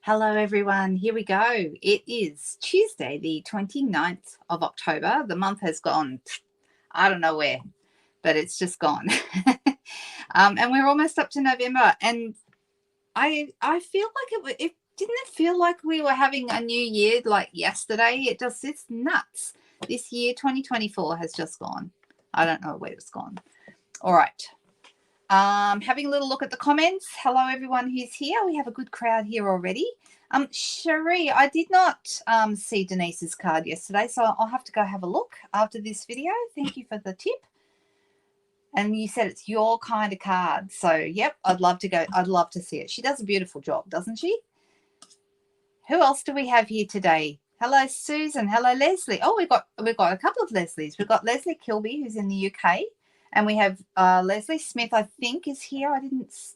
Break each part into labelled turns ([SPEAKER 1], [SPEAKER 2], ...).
[SPEAKER 1] Hello, everyone. Here we go. It is Tuesday, the 29th of October. The month has gone, I don't know where, but it's just gone. And we're almost up to November. And I feel like it didn't it feel like we were having a new year like yesterday? It's nuts. This year, 2024, has just gone. I don't know where it's gone. All right. Having a little look at the comments. Hello, everyone who's here. We have a good crowd here already. Cherie, I did not see Denise's card yesterday, so I'll have to go have a look after this video. Thank you for the tip. And you said it's your kind of card. So, yep, I'd love to go. I'd love to see it. She does a beautiful job, doesn't she? Who else do we have here today? Hello, Susan. Hello, Leslie. Oh, we've got a couple of Leslies. We've got Leslie Kilby, who's in the UK. And we have Leslie Smith, I think, is here.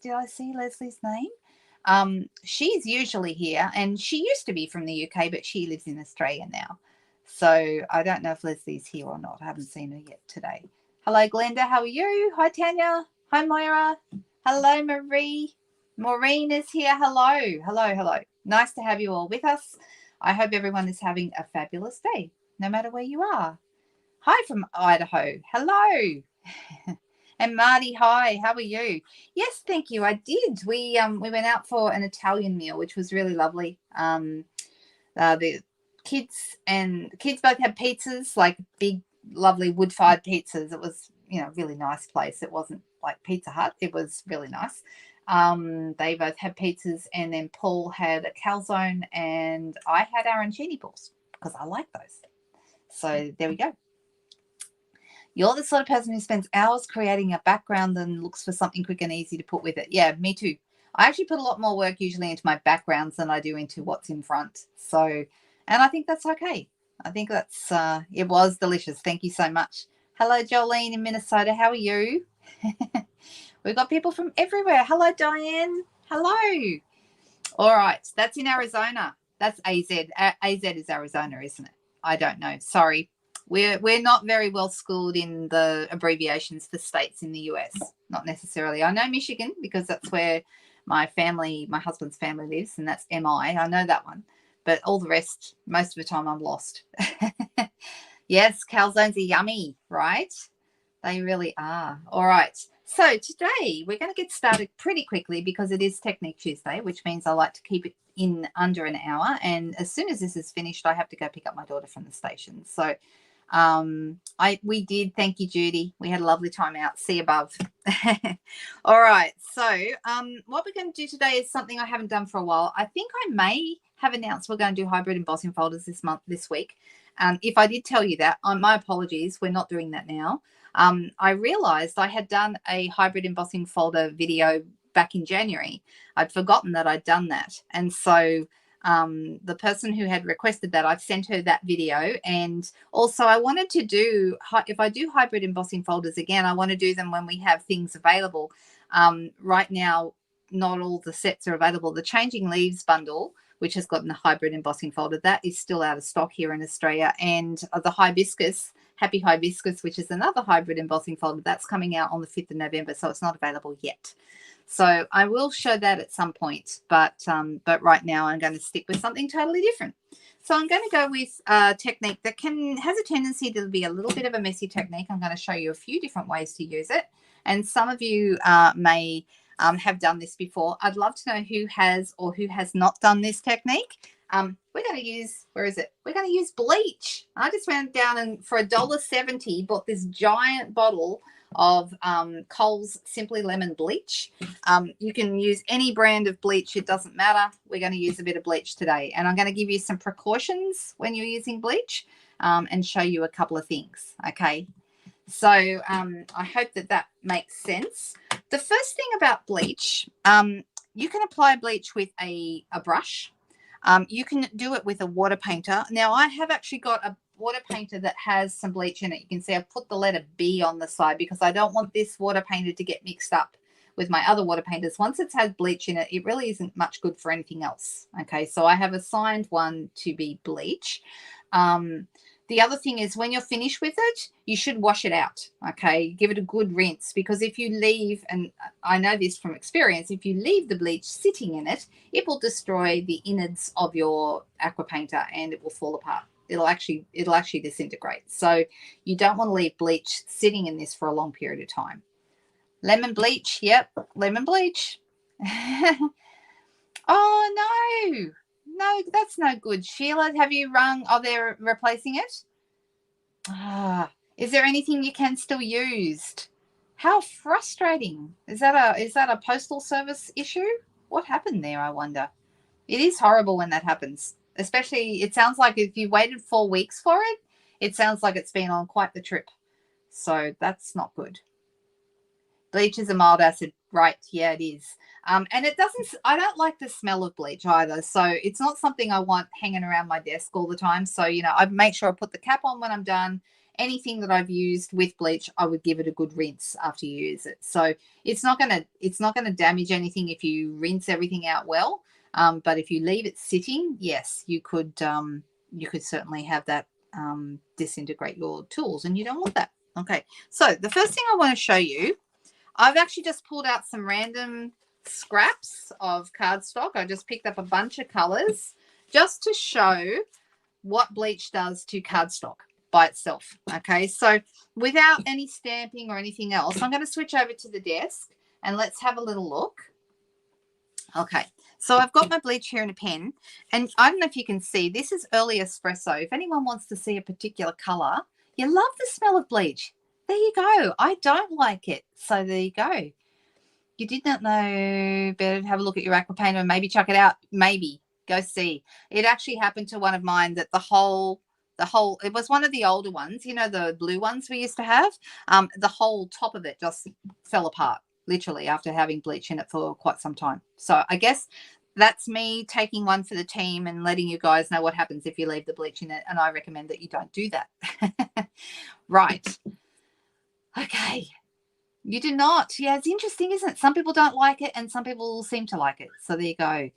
[SPEAKER 1] Did I see Leslie's name? She's usually here, and she used to be from the UK, but she lives in Australia now. So I don't know if Leslie's here or not. I haven't seen her yet today. Hello, Glenda. How are you? Hi, Tanya. Hi, Moira. Hello, Marie. Maureen is here. Hello. Hello, hello. Nice to have you all with us. I hope everyone is having a fabulous day, no matter where you are. Hi from Idaho. Hello. And Marty, hi, how are you? Yes, thank you. I did. We went out for an Italian meal, which was really lovely. The kids both had pizzas, like big, lovely wood-fired pizzas. It was, really nice place. It wasn't like Pizza Hut. It was really nice. They both had pizzas, and then Paul had a calzone, and I had arancini balls because I like those. So there we go. You're the sort of person who spends hours creating a background and looks for something quick and easy to put with it. Yeah, me too. I actually put a lot more work usually into my backgrounds than I do into what's in front. So, and I think that's okay. I think that's, it was delicious. Thank you so much. Hello, Jolene in Minnesota. How are you? We've got people from everywhere. Hello, Diane. Hello. All right. That's in Arizona. That's AZ. AZ is Arizona, isn't it? I don't know. Sorry. We're not very well schooled in the abbreviations for states in the US, not necessarily. I know Michigan because that's where my husband's family lives, and that's MI. I know that one, but all the rest, most of the time, I'm lost. Yes, calzones are yummy, right? They really are. All right. So today we're going to get started pretty quickly because it is Technique Tuesday, which means I like to keep it in under an hour. And as soon as this is finished, I have to go pick up my daughter from the station. So we did. Thank you, Judy. We had a lovely time out. See above. All right. So what we're going to do today is something I haven't done for a while. I think I may have announced we're going to do hybrid embossing folders this week. If I did tell you that, my apologies. We're not doing that now. I realized I had done a hybrid embossing folder video back in January. I'd forgotten that I'd done that. And so the person who had requested that, I've sent her that video. And also I wanted to do, if I do hybrid embossing folders again, I want to do them when we have things available. Right now, not all the sets are available. The Changing Leaves bundle, which has gotten a hybrid embossing folder, that is still out of stock here in Australia. And the Hibiscus, Happy Hibiscus, which is another hybrid embossing folder, that's coming out on the 5th of November, so it's not available yet. So I will show that at some point, but right now I'm going to stick with something totally different. So I'm going to go with a technique that has a tendency to be a little bit of a messy technique. I'm going to show you a few different ways to use it, and some of you may have done this before. I'd love to know who has or who has not done this technique. We're going to use, where is it? We're going to use bleach. I just went down and for $1.70 bought this giant bottle of Coles Simply Lemon bleach. You can use any brand of bleach. It doesn't matter. We're going to use a bit of bleach today. And I'm going to give you some precautions when you're using bleach and show you a couple of things, okay? So I hope that makes sense. The first thing about bleach, you can apply bleach with a brush. You can do it with a water painter. Now, I have actually got a water painter that has some bleach in it. You can see I've put the letter B on the side because I don't want this water painter to get mixed up with my other water painters. Once it's had bleach in it, it really isn't much good for anything else. Okay, so I have assigned one to be bleach. The other thing is when you're finished with it, you should wash it out, okay? Give it a good rinse, because if you leave, and I know this from experience, if you leave the bleach sitting in it, it will destroy the innards of your aqua painter and it will fall apart. It'll actually disintegrate. So you don't want to leave bleach sitting in this for a long period of time. Lemon bleach, yep, lemon bleach. Oh, no. No, that's no good. Sheila, have you rung? Oh, they're replacing it? Ah, is there anything you can still use? How frustrating. Is that a postal service issue? What happened there, I wonder? It is horrible when that happens. Especially, it sounds like if you waited 4 weeks for it, it sounds like it's been on quite the trip. So that's not good. Bleach is a mild acid, right? Yeah, it is. And it doesn't, I don't like the smell of bleach either. So it's not something I want hanging around my desk all the time. So, you know, I make sure I put the cap on when I'm done. Anything that I've used with bleach, I would give it a good rinse after you use it. So it's not gonna damage anything if you rinse everything out well. But if you leave it sitting, yes, you could certainly have that disintegrate your tools, and you don't want that. Okay, so the first thing I want to show you, I've actually just pulled out some random scraps of cardstock. I just picked up a bunch of colors just to show what bleach does to cardstock by itself. Okay, so without any stamping or anything else, I'm going to switch over to the desk and let's have a little look. Okay, so I've got my bleach here in a pen, and I don't know if you can see, this is early espresso. If anyone wants to see a particular color, you love the smell of bleach. There you go. I don't like it. So there you go. You did not know, better to have a look at your aqua painter and maybe chuck it out. Maybe. Go see. It actually happened to one of mine that the whole, it was one of the older ones, you know, the blue ones we used to have. The whole top of it just fell apart, literally, after having bleach in it for quite some time. So I guess that's me taking one for the team and letting you guys know what happens if you leave the bleach in it. And I recommend that you don't do that. Right. Okay. You do not. Yeah, it's interesting, isn't it? Some people don't like it and some people seem to like it. So there you go.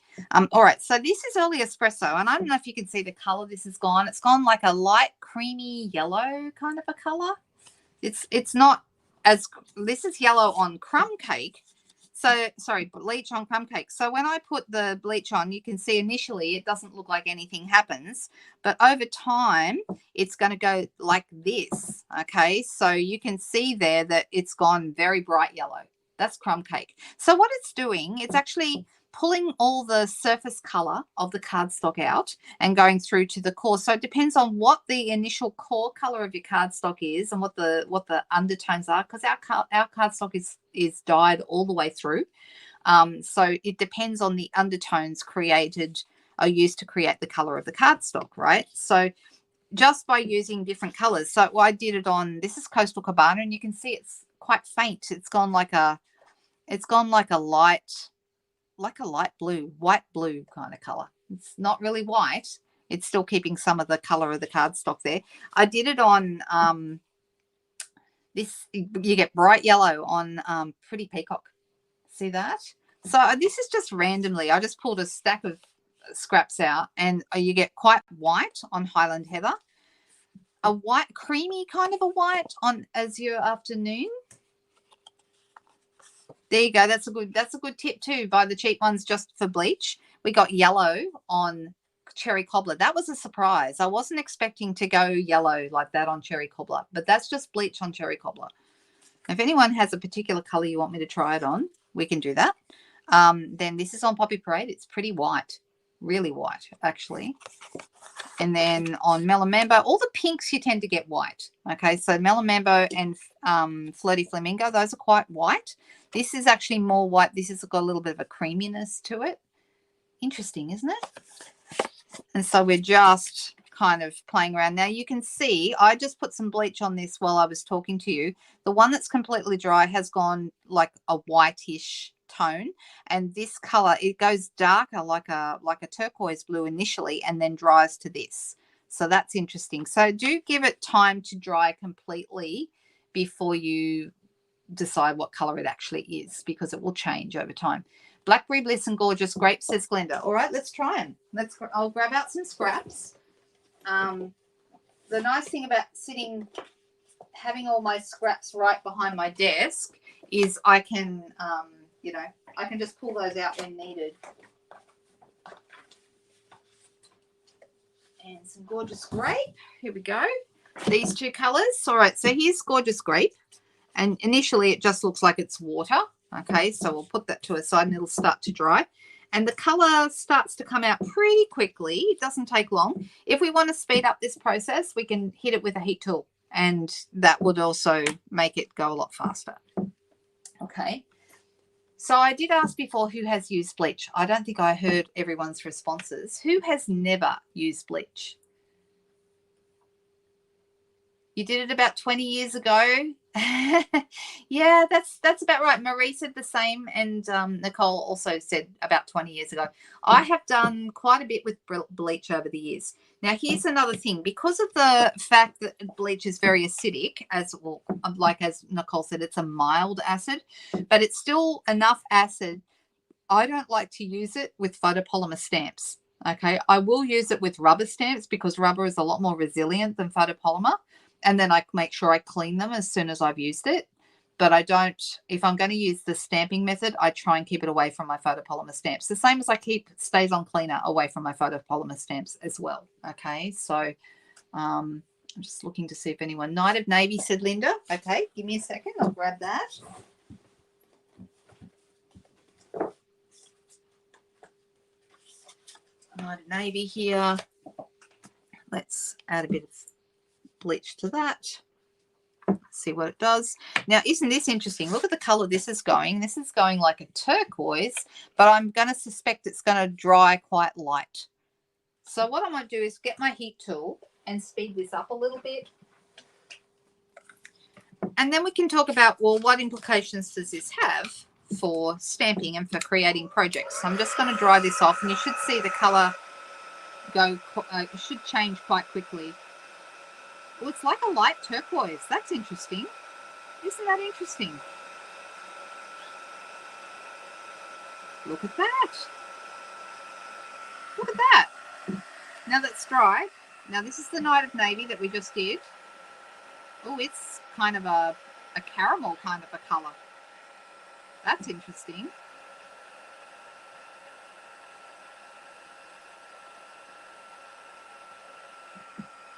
[SPEAKER 1] All right. So this is early espresso, and I don't know if you can see the color this has gone. It's gone like a light creamy yellow kind of a color. It's not as, this is yellow on crumb cake. So, sorry, bleach on crumb cake. So when I put the bleach on, you can see initially it doesn't look like anything happens, but over time it's going to go like this. Okay, so you can see there that it's gone very bright yellow. That's crumb cake. So what it's doing, it's actually pulling all the surface color of the cardstock out and going through to the core. So it depends on what the initial core color of your cardstock is and what the undertones are, because our cardstock is dyed all the way through. So it depends on the undertones created or used to create the color of the cardstock, right? So just by using different colors. So I did it on, this is Coastal Cabana, and you can see it's quite faint. It's gone like a light blue, white blue kind of color. It's not really white. It's still keeping some of the color of the cardstock there. I did it on this, you get bright yellow on Pretty Peacock. See that? So this is just randomly. I just pulled a stack of scraps out, and you get quite white on Highland Heather. A white, creamy kind of a white on Azure Afternoon. There you go. That's a good tip too. Buy the cheap ones just for bleach. We got yellow on Cherry Cobbler. That was a surprise. I wasn't expecting to go yellow like that on Cherry Cobbler, but that's just bleach on Cherry Cobbler. If anyone has a particular color you want me to try it on, we can do that. Then this is on Poppy Parade. It's pretty white, really white actually. And then on Melon Mambo, all the pinks you tend to get white. Okay, so Melon Mambo and Flirty Flamingo, those are quite white. This is actually more white. This has got a little bit of a creaminess to it. Interesting, isn't it? And so we're just kind of playing around. Now you can see I just put some bleach on this while I was talking to you. The one that's completely dry has gone like a whitish tone, and this color, it goes darker like a turquoise blue initially and then dries to this. So that's interesting. So do give it time to dry completely before you decide what color it actually is, because it will change over time. Blackberry Bliss and Gorgeous Grape, says Glenda. All right, let's try them. I'll grab out some scraps. the nice thing about having all my scraps right behind my desk is I can, you know, I can just pull those out when needed. And some gorgeous grape. Here we go. These two colors. All right, so here's gorgeous grape. And initially it just looks like it's water. Okay, so we'll put that to a side and it'll start to dry. And the color starts to come out pretty quickly. It doesn't take long. If we want to speed up this process, we can hit it with a heat tool. And that would also make it go a lot faster. Okay. So I did ask before who has used bleach. I don't think I heard everyone's responses. Who has never used bleach? You did it about 20 years ago. Yeah, that's about right. Marie said the same, and Nicole also said about 20 years ago. I have done quite a bit with bleach over the years. Now, here's another thing. Because of the fact that bleach is very acidic, as Nicole said, it's a mild acid, but it's still enough acid. I don't like to use it with photopolymer stamps. Okay, I will use it with rubber stamps because rubber is a lot more resilient than photopolymer. And then I make sure I clean them as soon as I've used it. But I don't, if I'm going to use the stamping method, I try and keep it away from my photopolymer stamps. The same as I keep Stays On Cleaner away from my photopolymer stamps as well. Okay, so I'm just looking to see if anyone, Night of Navy, said Linda. Okay, give me a second. I'll grab that. Night of Navy here. Let's add a bit of bleach to that. See what it does. Now, isn't this interesting? Look at the color this is going. This is going like a turquoise, but I'm going to suspect it's going to dry quite light. So what I'm going to do is get my heat tool and speed this up a little bit. And then we can talk about, well, what implications does this have for stamping and for creating projects? So I'm just going to dry this off, and you should see the color go, it should change quite quickly. Well, it's like a light turquoise. That's interesting. Isn't that interesting? Look at that. Look at that. Now that's dry. Now this is the Night of Navy that we just did. Oh, it's kind of a caramel kind of a color. That's interesting.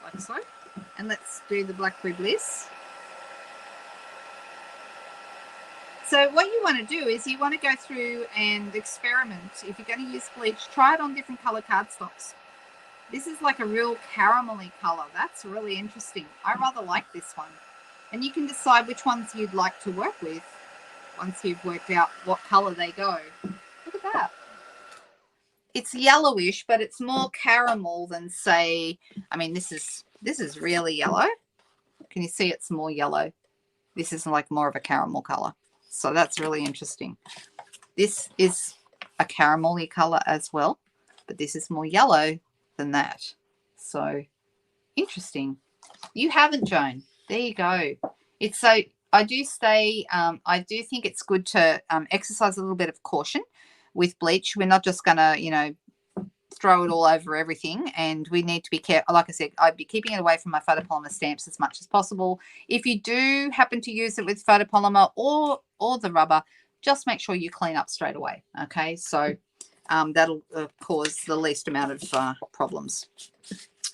[SPEAKER 1] Like so. And let's do the Blackberry Bliss. So what you want to do is you want to go through and experiment. If you're going to use bleach, try it on different color cardstocks. This is like a real caramelly color. That's really interesting. I rather like this one. And you can decide which ones you'd like to work with once you've worked out what color they go. Look at that. It's yellowish, but it's more caramel than, say, I mean, this is really yellow. Can you see it's more yellow? This is like more of a caramel color. So that's really interesting. This is a caramelly color as well, but this is more yellow than that. So interesting. You haven't, Joan. There you go. It's so, I do think it's good to exercise a little bit of caution with bleach. We're not just going to, you know, throw it all over everything, and we need to be careful. Like I said, I'd be keeping it away from my photopolymer stamps as much as possible. If you do happen to use it with photopolymer or the rubber, just make sure you clean up straight away. Okay, so that'll cause the least amount of problems.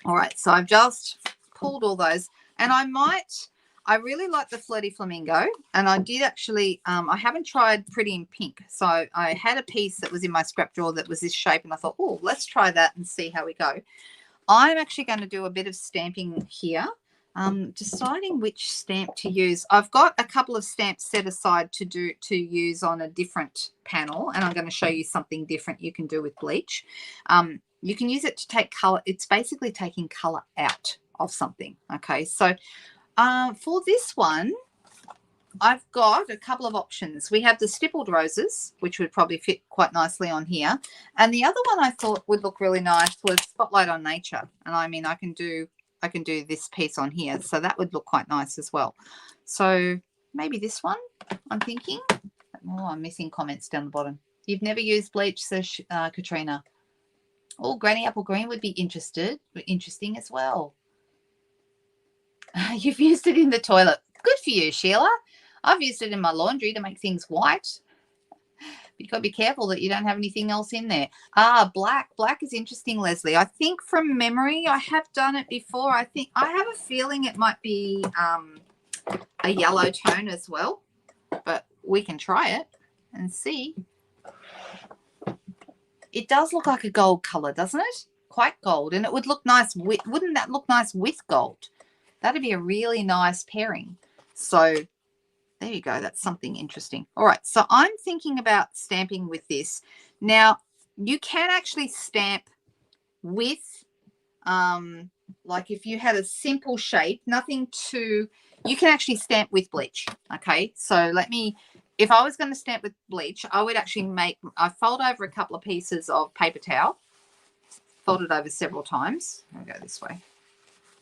[SPEAKER 1] All right, so I've just pulled all those, and I really like the Flirty Flamingo, and I did actually, I haven't tried Pretty in Pink. So I had a piece that was in my scrap drawer that was this shape, and I thought, oh, let's try that and see how we go. I'm actually going to do a bit of stamping here, deciding which stamp to use. I've got a couple of stamps set aside to use on a different panel, and I'm going to show you something different you can do with bleach. You can use it to take color. It's basically taking color out of something. Okay, so for this one, I've got a couple of options. We have the stippled roses, which would probably fit quite nicely on here. And the other one I thought would look really nice was Spotlight on Nature. And I mean, I can do this piece on here. So that would look quite nice as well. So maybe this one, I'm thinking. Oh, I'm missing comments down the bottom. You've never used bleach, says Katrina. Oh, Granny Apple Green would be interesting as well. You've used it in the toilet. Good for you, Sheila. I've used it in my laundry to make things white. You've got to be careful that you don't have anything else in there. Ah, black. Black is interesting, Leslie. I think from memory, I have done it before. I have a feeling it might be a yellow tone as well, but we can try it and see. It does look like a gold color, doesn't it? Quite gold, and it would look nice. Wouldn't that look nice with gold? That'd be a really nice pairing. So there you go. That's something interesting. All right. So I'm thinking about stamping with this. Now, you can actually stamp with, like if you had a simple shape, nothing too, you can actually stamp with bleach. Okay. So if I was going to stamp with bleach, I would actually I fold over a couple of pieces of paper towel, fold it over several times. I'll go this way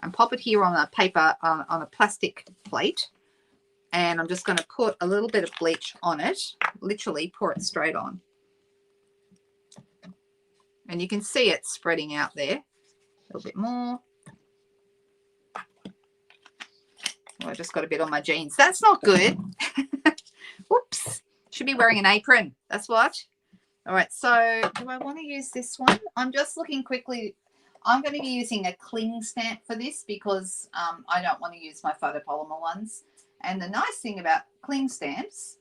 [SPEAKER 1] and pop it here on a paper, on a plastic plate. And I'm just going to put a little bit of bleach on it, literally pour it straight on. And you can see it spreading out there. A little bit more. Oh, I just got a bit on my jeans. That's not good. Whoops. Should be wearing an apron. That's what. All right. So do I want to use this one? I'm just looking quickly. I'm going to be using a cling stamp for this because I don't want to use my photopolymer ones. And the nice thing about cling stamps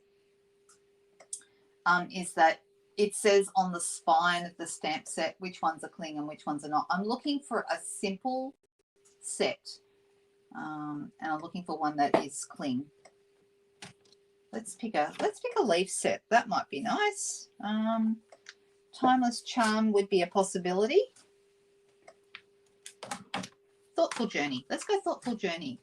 [SPEAKER 1] is that it says on the spine of the stamp set which ones are cling and which ones are not. I'm looking for a simple set, and I'm looking for one that is cling. Let's pick a leaf set. That might be nice. Timeless Charm would be a possibility. Thoughtful Journey. Let's go Thoughtful Journey.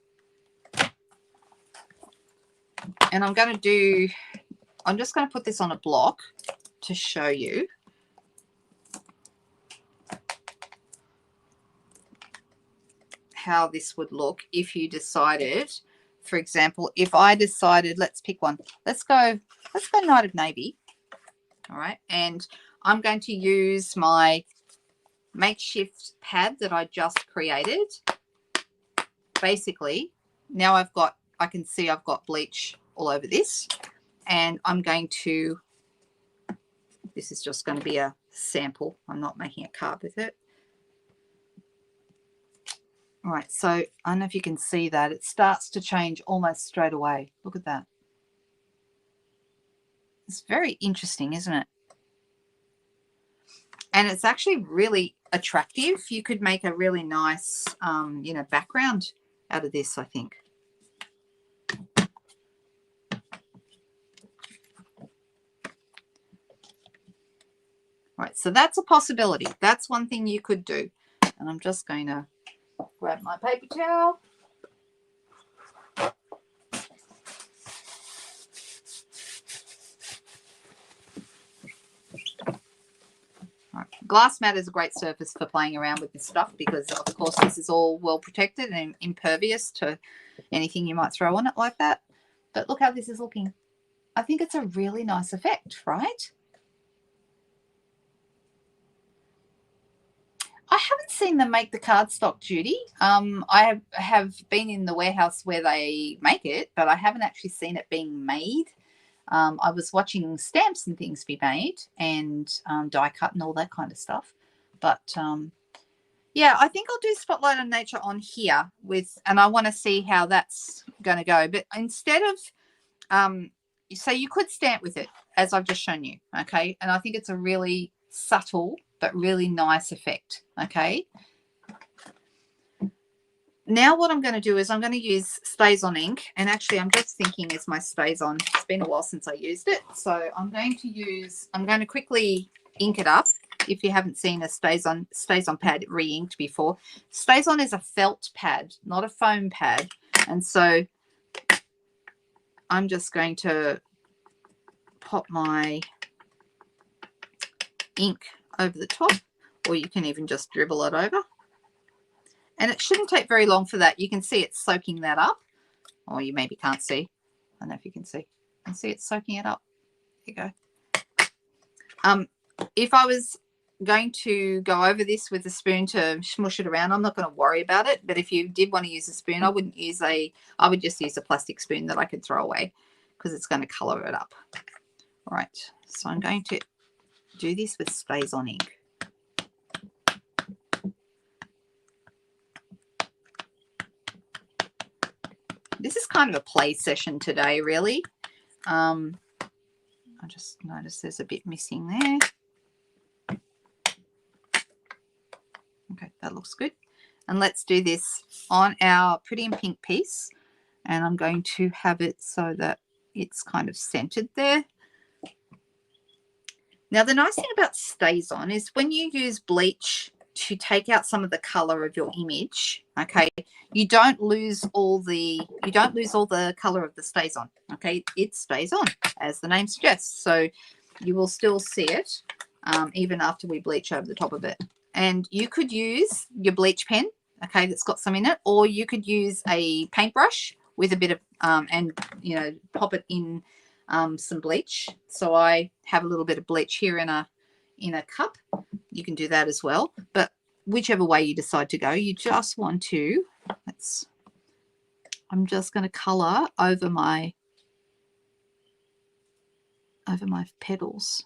[SPEAKER 1] And I'm just going to put this on a block to show you. How this would look if you decided, for example, if I decided, let's pick one. Let's go Night of Navy. All right. And I'm going to use my makeshift pad that I just created. Basically, now I can see I've got bleach all over this, and I'm going to, this is just going to be a sample. I'm not making a card with it. All right, so I don't know if you can see that. It starts to change almost straight away. Look at that. It's very interesting, isn't it? And it's actually really attractive. You could make a really nice, background out of this, I think. Right, so that's a possibility. That's one thing you could do. And I'm just going to grab my paper towel. Right. Glass mat is a great surface for playing around with this stuff because, of course, this is all well protected and impervious to anything you might throw on it like that. But look how this is looking. I think it's a really nice effect, right? I haven't seen them make the cardstock, Judy. I have been in the warehouse where they make it, but I haven't actually seen it being made. I was watching stamps and things be made and die cut and all that kind of stuff. But, yeah, I think I'll do Spotlight on Nature on here and I want to see how that's going to go. But instead of, so you could stamp with it, as I've just shown you, okay? And I think it's a really subtle but really nice effect, okay? Now what I'm going to do is I'm going to use Stays On ink, and actually I'm just thinking as my Stays On, it's been a while since I used it, so I'm going to quickly ink it up. If you haven't seen a Stays On pad re-inked before, Stays On is a felt pad, not a foam pad, and so I'm just going to pop my ink over the top, or you can even just dribble it over. And it shouldn't take very long for that. You can see it's soaking that up. Or you maybe can't see. I don't know if you can see. You can see it's soaking it up. There you go. If I was going to go over this with a spoon to smush it around. I'm not going to worry about it, but if you did want to use a spoon, I would just use a plastic spoon that I could throw away because it's going to color it up. All right, so I'm going to do this with Stays On ink. This is kind of a play session today, really. I just noticed there's a bit missing there. Okay, that looks good. And let's do this on our Pretty in Pink piece. And I'm going to have it so that it's kind of centered there. Now, the nice thing about Stays On is when you use bleach to take out some of the color of your image, okay, you don't lose all the color of the Stays On. Okay, it stays on, as the name suggests. So you will still see it even after we bleach over the top of it. And you could use your bleach pen, okay, that's got some in it, or you could use a paintbrush with a bit of and you know, pop it in some bleach. So I have a little bit of bleach here in a cup. You can do that as well, but whichever way you decide to go, you just want to, I'm just going to color over my petals,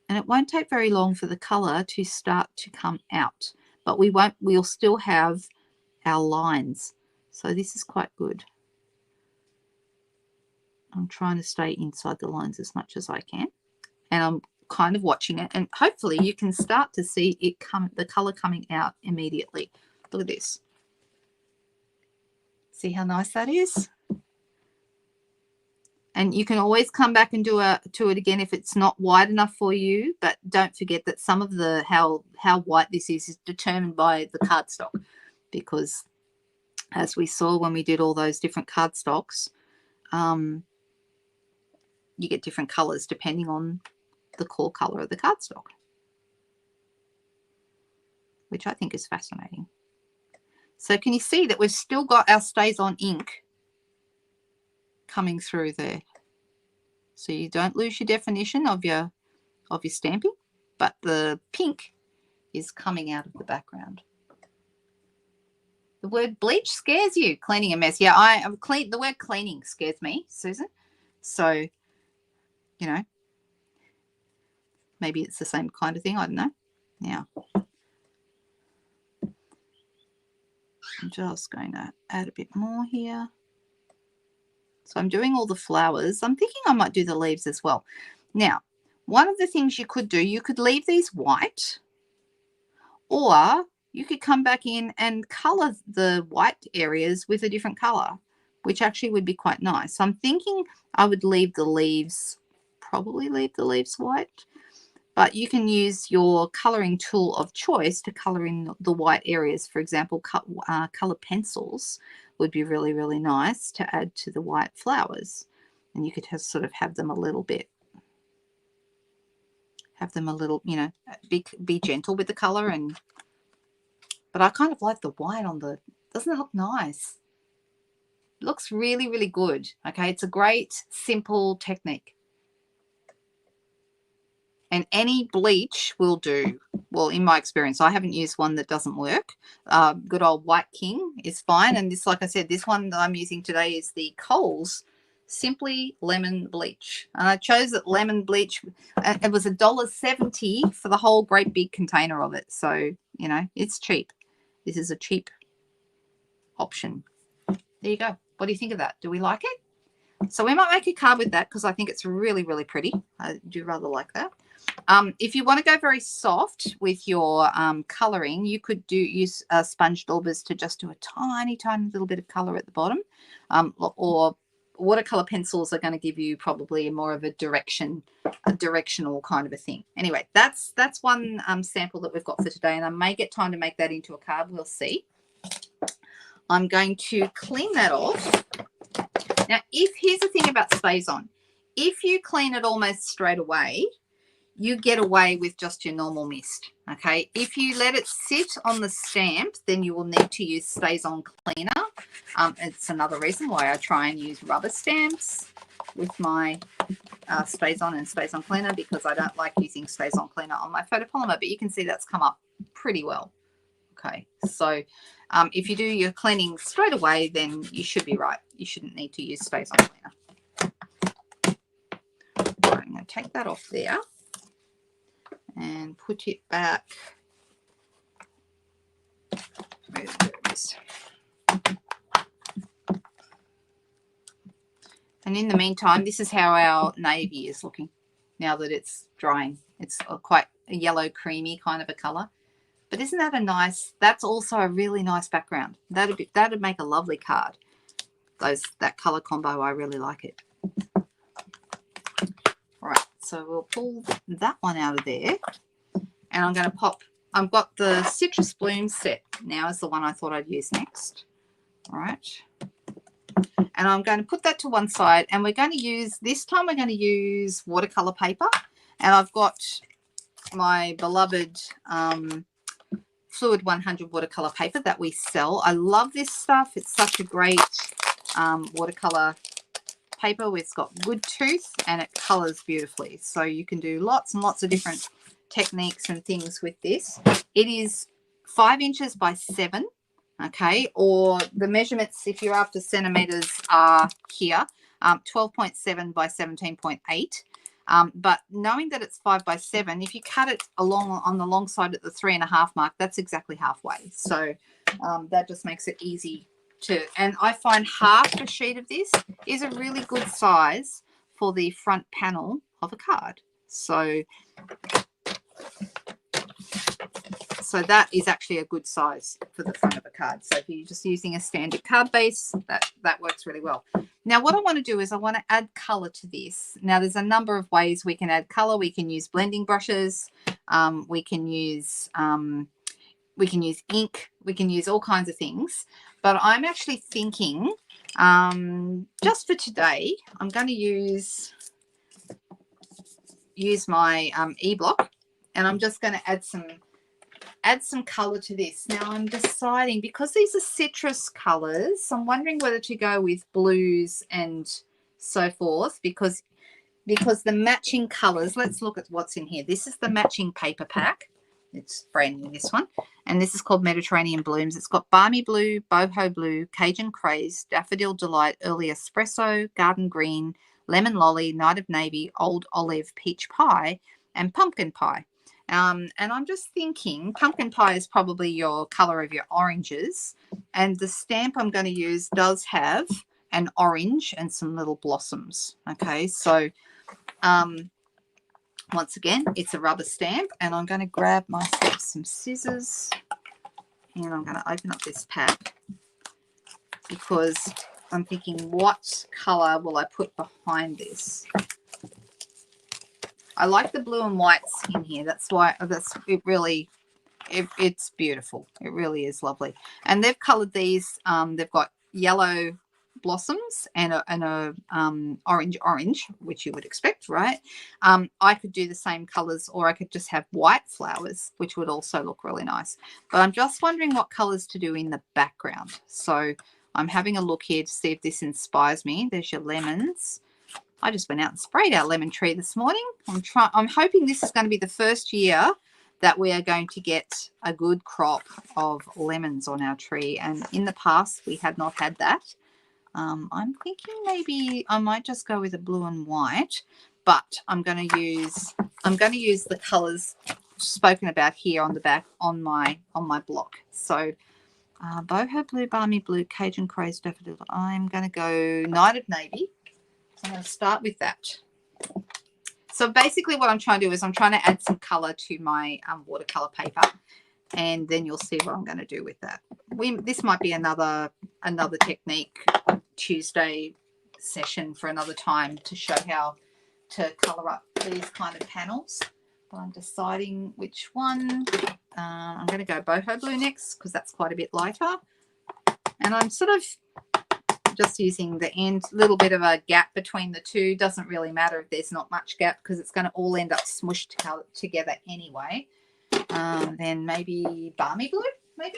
[SPEAKER 1] and it won't take very long for the color to start to come out, but we'll still have our lines. So this is quite good. I'm trying to stay inside the lines as much as I can, and I'm kind of watching it, and hopefully you can start to see it the color coming out immediately. Look at this. See how nice that is? And you can always come back and do it again if it's not wide enough for you, but don't forget that some of the how white this is determined by the cardstock, because as we saw when we did all those different cardstocks, you get different colors depending on the core color of the cardstock, which I think is fascinating. So can you see that we've still got our Stays On ink coming through there? So you don't lose your definition of your stamping, but the pink is coming out of the background. The word bleach scares you. Cleaning a mess. Yeah, the word cleaning scares me, Susan. So, you know, maybe it's the same kind of thing. I don't know. Now, I'm just going to add a bit more here. So I'm doing all the flowers. I'm thinking I might do the leaves as well. Now, one of the things you could do, you could leave these white, or you could come back in and color the white areas with a different color, which actually would be quite nice. So I'm thinking I would leave the leaves, probably leave the leaves white, but you can use your coloring tool of choice to color in the white areas. For example, color pencils would be really, really nice to add to the white flowers. And you could sort of have them a little bit, you know, be gentle with the color. But I kind of like the white on the, doesn't it look nice? It looks really, really good. Okay, it's a great, simple technique. And any bleach will do. Well, in my experience, I haven't used one that doesn't work. Good old White King is fine. And this, like I said, this one that I'm using today is the Coles Simply Lemon Bleach. And I chose that lemon bleach. It was $1.70 for the whole great big container of it. So, you know, it's cheap. This is a cheap option. There you go. What do you think of that? Do we like it? So we might make a card with that because I think it's really, really pretty. I do rather like that. If you want to go very soft with your colouring, you could use sponge daubers to just do a tiny, tiny little bit of colour at the bottom. Or watercolour pencils are going to give you probably more of a directional kind of a thing. Anyway, that's one sample that we've got for today, and I may get time to make that into a card. We'll see. I'm going to clean that off. Now, here's the thing about Stays On. If you clean it almost straight away, you get away with just your normal mist, okay? If you let it sit on the stamp, then you will need to use Stays On Cleaner. It's another reason why I try and use rubber stamps. with my StazOn and StazOn cleaner because I don't like using StazOn cleaner on my photopolymer, but you can see that's come up pretty well. Okay, so if you do your cleaning straight away, then you should be right. You shouldn't need to use StazOn cleaner. Right, I'm going to take that off there and put it back. Where it is. And in the meantime, this is how our navy is looking now that it's drying. It's quite a yellow, creamy kind of a color. But isn't that a nice, that's also a really nice background. That'd make a lovely card. That color combo, I really like it. All right, so we'll pull that one out of there. And I'm going to pop, I've got the Citrus Bloom set now is the one I thought I'd use next. All right. And I'm going to put that to one side, and we're going to use, this time we're going to use watercolor paper. And I've got my beloved Fluid 100 watercolor paper that we sell. I love this stuff. It's such a great watercolor paper. It's got good tooth and it colors beautifully. So you can do lots and lots of different techniques and things with this. It is 5 inches by 7. Okay, or the measurements, if you're after centimeters, are here, 12.7 by 17.8. But knowing that it's 5 by 7, if you cut it along on the long side at the 3.5 mark, that's exactly halfway. So that just makes it easy to, and I find half a sheet of this is a really good size for the front panel of a card. So that is actually a good size for the front of a card. So if you're just using a standard card base, that works really well. Now what I want to do is I want to add color to this. Now there's a number of ways we can add color. We can use blending brushes. We can use ink. We can use all kinds of things. But I'm actually thinking just for today, I'm going to use my e-block, and I'm just going to add some color to this. Now I'm deciding, because these are citrus colors, I'm wondering whether to go with blues and so forth, because the matching colors, let's look at what's in here. This is the matching paper pack. It's brand new, this one. And this is called Mediterranean Blooms. It's got Balmy Blue, Boho Blue, Cajun Craze, Daffodil Delight, Early Espresso, Garden Green, Lemon Lolly, Night of Navy, Old Olive, Peach Pie, and Pumpkin Pie. And I'm just thinking pumpkin pie is probably your color of your oranges. And the stamp I'm going to use does have an orange and some little blossoms. Okay, so once again, it's a rubber stamp, and I'm going to grab myself some scissors, and I'm going to open up this pack because I'm thinking, what color will I put behind this? I like the blue and whites in here. That's why it's beautiful. It really is lovely. And they've colored these. They've got yellow blossoms and a orange, which you would expect, right? I could do the same colors, or I could just have white flowers, which would also look really nice. But I'm just wondering what colors to do in the background. So I'm having a look here to see if this inspires me. There's your lemons. I just went out and sprayed our lemon tree this morning. I'm hoping this is going to be the first year that we are going to get a good crop of lemons on our tree. And in the past, we had not had that. I'm thinking maybe I might just go with a blue and white, but I'm going to use the colors spoken about here on the back on my block. So Boho Blue, Balmy Blue, Cajun Craze, Daffodil. I'm going to go Night of Navy. I'm going to start with that. So basically what I'm trying to do is I'm trying to add some color to my watercolor paper, and then you'll see what I'm going to do with that. This might be another technique Tuesday session for another time to show how to color up these kind of panels. But I'm deciding which one. I'm going to go Boho Blue next because that's quite a bit lighter. And I'm sort of just using the end, little bit of a gap between the two. Doesn't really matter if there's not much gap because it's going to all end up smushed together anyway. Then maybe Balmy Blue, maybe.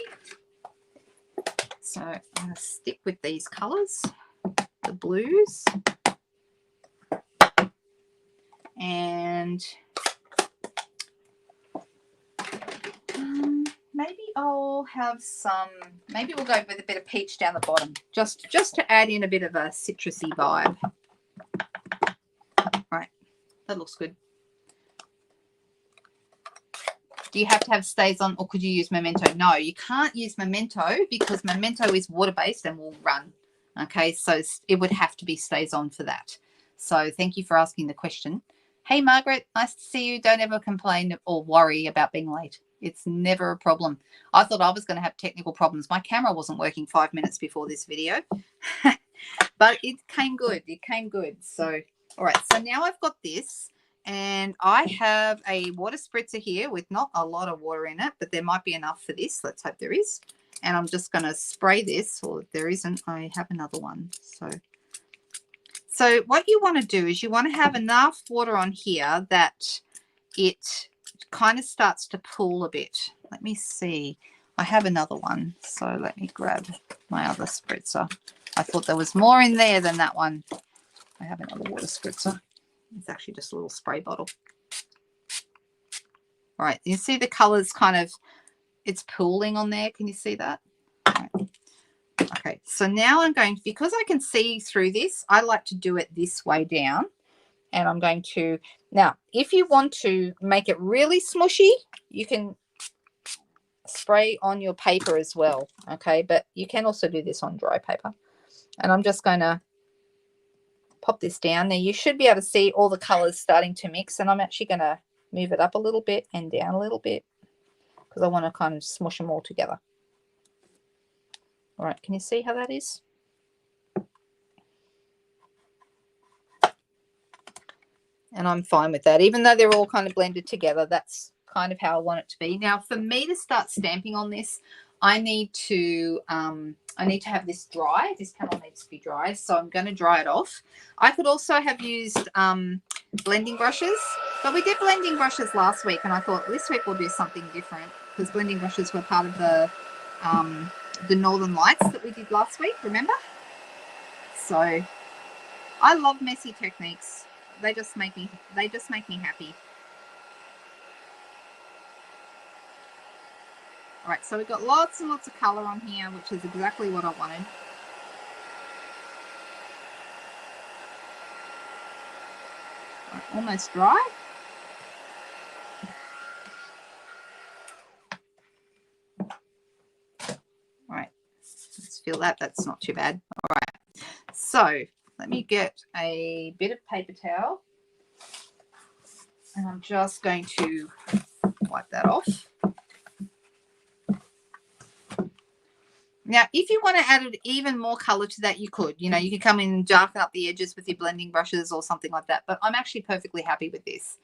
[SPEAKER 1] So I'm going to stick with these colors, the blues. And maybe I'll have some, maybe we'll go with a bit of peach down the bottom, just to add in a bit of a citrusy vibe. Right, that looks good. Do you have to have stays on, or could you use Memento? No, you can't use Memento because Memento is water-based and will run. Okay, so it would have to be stays on for that. So thank you for asking the question. Hey, Margaret, nice to see you. Don't ever complain or worry about being late. It's never a problem. I thought I was going to have technical problems. My camera wasn't working 5 minutes before this video, but it came good. It came good. So, all right, so now I've got this. And I have a water spritzer here with not a lot of water in it, but there might be enough for this. Let's hope there is. And I'm just going to spray this, or if there isn't, I have another one. So what you want to do is you want to have enough water on here that it kind of starts to pool a bit. Let me see. I have another one. So let me grab my other spritzer. I thought there was more in there than that one. I have another water spritzer. It's actually just a little spray bottle. All right, you see the colors kind of, it's pooling on there. Can you see that? All right. Okay, so now I'm going to, because I can see through this, I like to do it this way down. And I'm going to, now, if you want to make it really smushy, you can spray on your paper as well. Okay, but you can also do this on dry paper. And I'm just going to pop this down. Now you should be able to see all the colors starting to mix, and I'm actually going to move it up a little bit and down a little bit because I want to kind of smush them all together. All right, can you see how that is? And I'm fine with that. Even though they're all kind of blended together, that's kind of how I want it to be. Now, for me to start stamping on this, I need to have this dry. This panel needs to be dry, so I'm going to dry it off. I could also have used blending brushes, but we did blending brushes last week, and I thought this week we'll do something different because blending brushes were part of the Northern Lights that we did last week, remember? So I love messy techniques. They just make me happy. All right, so we've got lots and lots of color on here, which is exactly what I wanted. All right, almost dry. All right, let's feel that. That's not too bad. All right, so let me get a bit of paper towel, and I'm just going to wipe that off. Now, if you want to add even more color to that, you could. You know, you could come in and darken up the edges with your blending brushes or something like that. But I'm actually perfectly happy with this.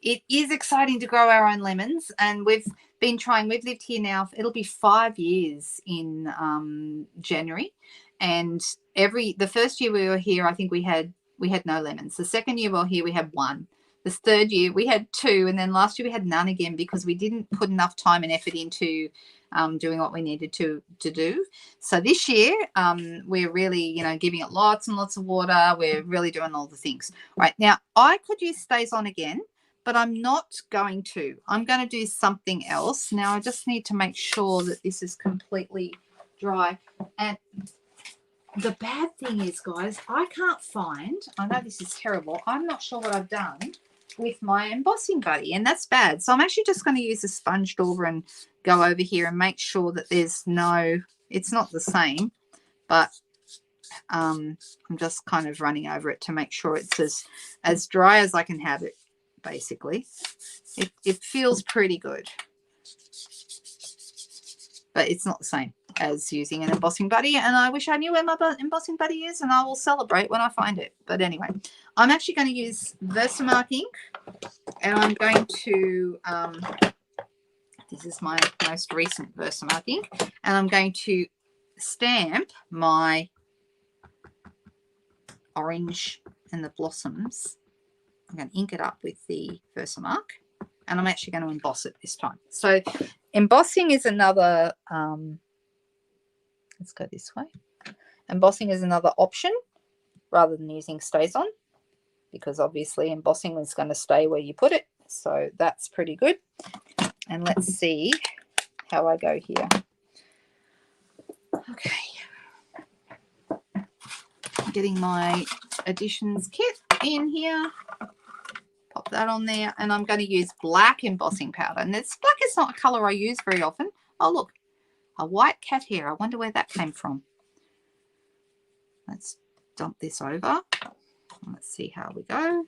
[SPEAKER 1] It is exciting to grow our own lemons. And we've been trying. We've lived here now. It'll be 5 years in January. And the first year we were here, I think we had no lemons. The second year we were here, we had 1. The third year we had 2. And then last year we had none again because we didn't put enough time and effort into doing what we needed to do. So this year, we're really, giving it lots and lots of water. We're really doing all the things. Right now, I could use stays on again, but I'm not going to. I'm going to do something else. Now, I just need to make sure that this is completely dry. And the bad thing is, guys, I can't find, I know this is terrible, I'm not sure what I've done with my embossing buddy, and that's bad. So I'm actually just going to use a sponge dauber and go over here and make sure that there's no, it's not the same, but I'm just kind of running over it to make sure it's as dry as I can have it, basically. It feels pretty good, but it's not the same as using an embossing buddy, and I wish I knew where my embossing buddy is, and I will celebrate when I find it. But anyway, I'm actually going to use Versamark ink, and I'm going to this is my most recent Versamark ink, and I'm going to stamp my orange and the blossoms. I'm going to ink it up with the Versamark, and I'm actually going to emboss it this time. So embossing is another let's go this way. Embossing is another option rather than using stays on. because obviously embossing is going to stay where you put it. So that's pretty good. And let's see how I go here. Okay. Getting my additions kit in here. Pop that on there, and I'm going to use black embossing powder. And this black is not a color I use very often. Oh, look, a white cat hair. I wonder where that came from. Let's dump this over. Let's see how we go.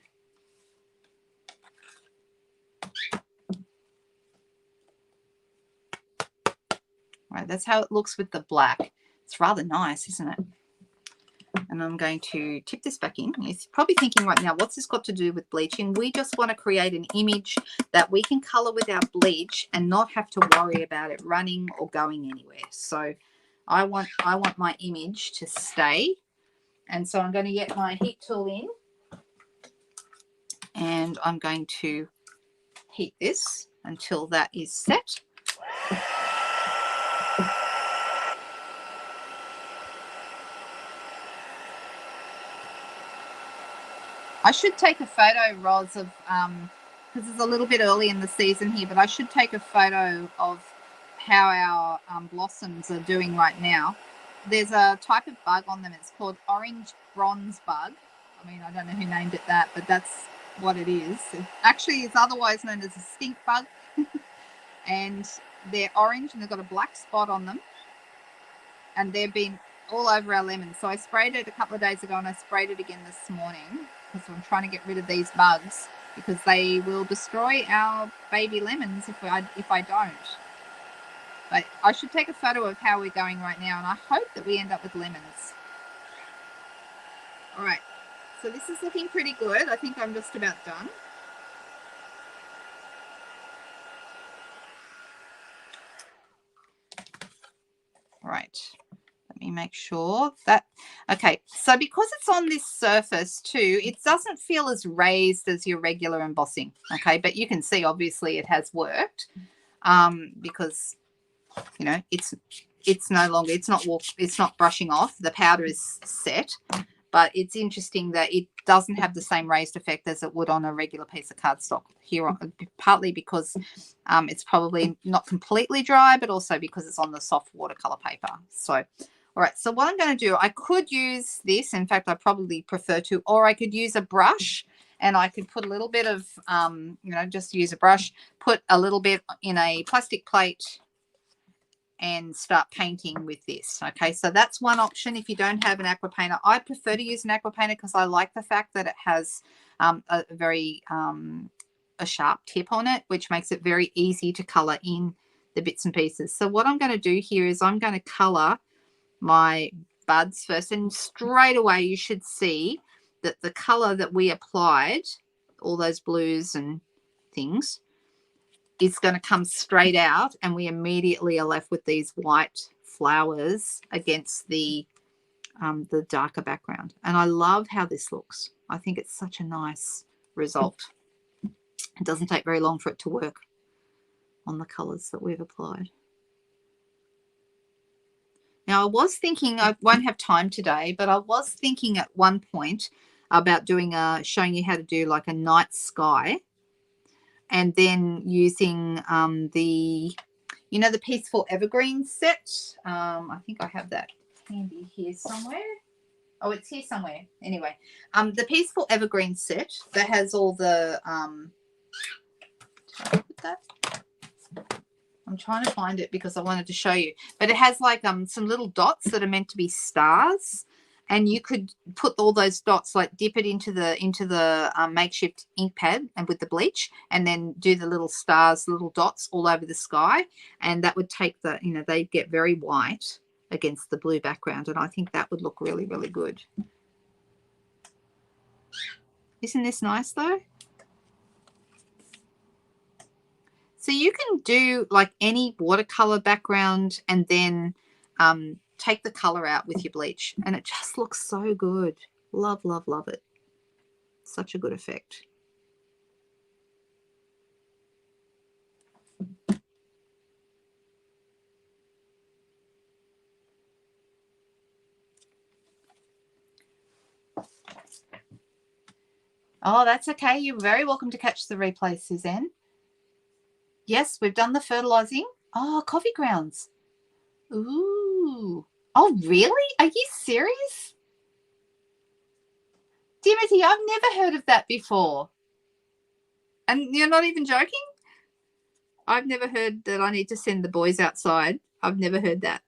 [SPEAKER 1] All right, that's how it looks with the black. It's rather nice, isn't it? And I'm going to tip this back in. You're probably thinking right now, what's this got to do with bleaching? We just want to create an image that we can color with our bleach and not have to worry about it running or going anywhere. So I want my image to stay. And so I'm going to get my heat tool in, and I'm going to heat this until that is set. I should take a photo, Roz, of because it's a little bit early in the season here, but I should take a photo of how our blossoms are doing right now. There's a type of bug on them. It's called orange bronze bug. I mean, I don't know who named it that, but that's what it is. Actually, it's otherwise known as a stink bug. And they're orange and they've got a black spot on them. And they've been all over our lemons. So I sprayed it a couple of days ago, and I sprayed it again this morning because I'm trying to get rid of these bugs, because they will destroy our baby lemons if I don't. But I should take a photo of how we're going right now, and I hope that we end up with lemons. All right, so this is looking pretty good. I think I'm just about done. All right. Let me make sure that, okay, so because it's on this surface too, it doesn't feel as raised as your regular embossing, okay, but you can see obviously it has worked because, you know, it's no longer, it's not brushing off, the powder is set, but it's interesting that it doesn't have the same raised effect as it would on a regular piece of cardstock here, partly because it's probably not completely dry, but also because it's on the soft watercolor paper. So all right, so what I'm going to do, I could use this. In fact, I probably prefer to, or I could use a brush, and I could put a little bit of, you know, just use a brush, put a little bit in a plastic plate and start painting with this. Okay, so that's one option if you don't have an aqua painter. I prefer to use an aqua painter because I like the fact that it has a very a sharp tip on it, which makes it very easy to color in the bits and pieces. So what I'm going to do here is I'm going to color my buds first, and straight away you should see that the color that we applied, all those blues and things, is going to come straight out, and we immediately are left with these white flowers against the darker background. And I love how this looks. I think it's such a nice result. It doesn't take very long for it to work on the colors that we've applied. Now, I was thinking, I won't have time today, but I was thinking at one point about doing showing you how to do like a night sky, and then using the, you know, the Peaceful Evergreen set. I think I have that handy here somewhere. Oh, it's here somewhere. Anyway, the Peaceful Evergreen set that has all the, did I put that? I'm trying to find it because I wanted to show you, but it has like some little dots that are meant to be stars, and you could put all those dots, like dip it into the makeshift ink pad and with the bleach, and then do the little stars, little dots all over the sky, and that would take the, you know, they get very white against the blue background, and I think that would look really, really good. Isn't this nice though? So you can do like any watercolor background and then take the color out with your bleach, and it just looks so good. Love, love, love it. Such a good effect. Oh, that's okay. You're very welcome to catch the replay, Suzanne. Yes, we've done the fertilizing. Oh, coffee grounds. Ooh. Oh, really? Are you serious? Dimity, I've never heard of that before. And you're not even joking? I've never heard that I need to send the boys outside. I've never heard that.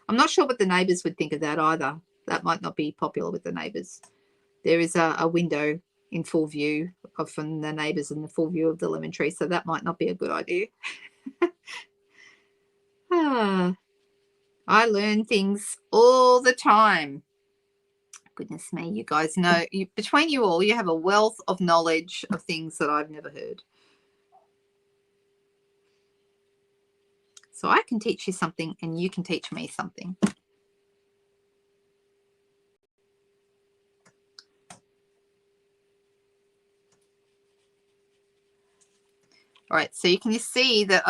[SPEAKER 1] I'm not sure what the neighbours would think of that either. That might not be popular with the neighbours. There is a window in full view from the neighbours and the full view of the lemon tree, so that might not be a good idea. I learn things all the time. Goodness me, you guys know, between you all, you have a wealth of knowledge of things that I've never heard. So I can teach you something and you can teach me something. All right, so you can see that